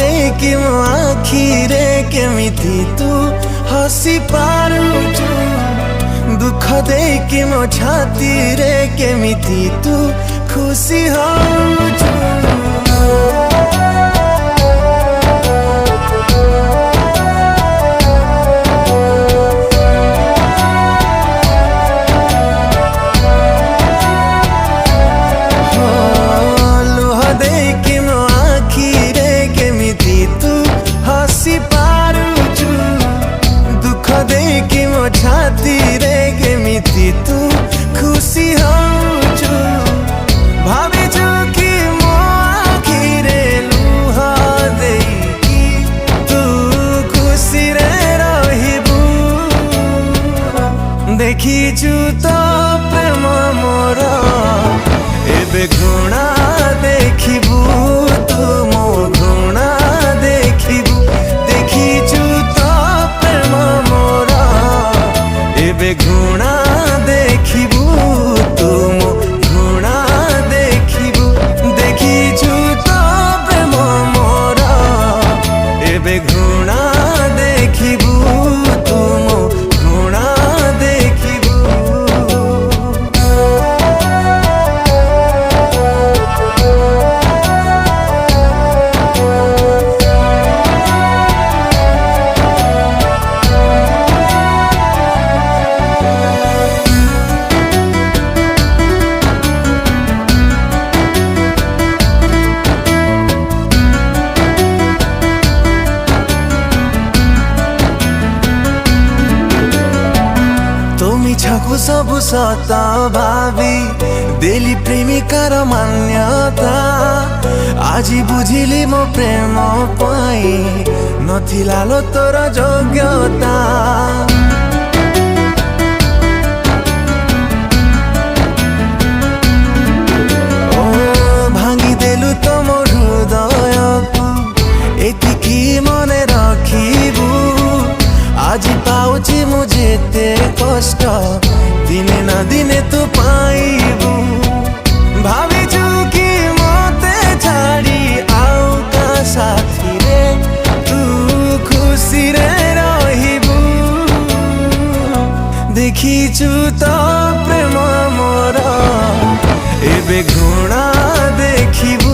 देकी मो आखिरे केमिति तू हसी पारुचु, दुख देकी मो छाती रे केमिति तू खुशी होचु। देखी मो छाती रे केमिति तू खुशी होचु, भाविचु कि मो आखिरे लुह देकी तू खुशी रे रहिबु। देखिचु तो प्रेम मोर एबे घृणा देखिबु, तू मो घृणा देखिबु। देखिचु तो प्रेम मोर एबे घृणा देखिबु, तू मो घृणा देखिबु। देखिचु तो प्रेम मोर एबे घृणा देखिबु, तू मो घृणा देखिबु। मिछाको सबु सत भावी देली प्रेमिकार मान्यता। आज बुझिली मो प्रेम पाई नथिला लो तोर योग्यता। ओ भांगी देलु तो मो हृदय को एतिकी मने रखिबु। आज पाउची मुझे ते कष्ट दिने ना दिने तू पाइबु। भाविचु कि मते छाड़ी आउ का साथी रे तू खुशी रे रहिबु। देखिचु तो प्रेम मोर एबे घृणा देखिबु।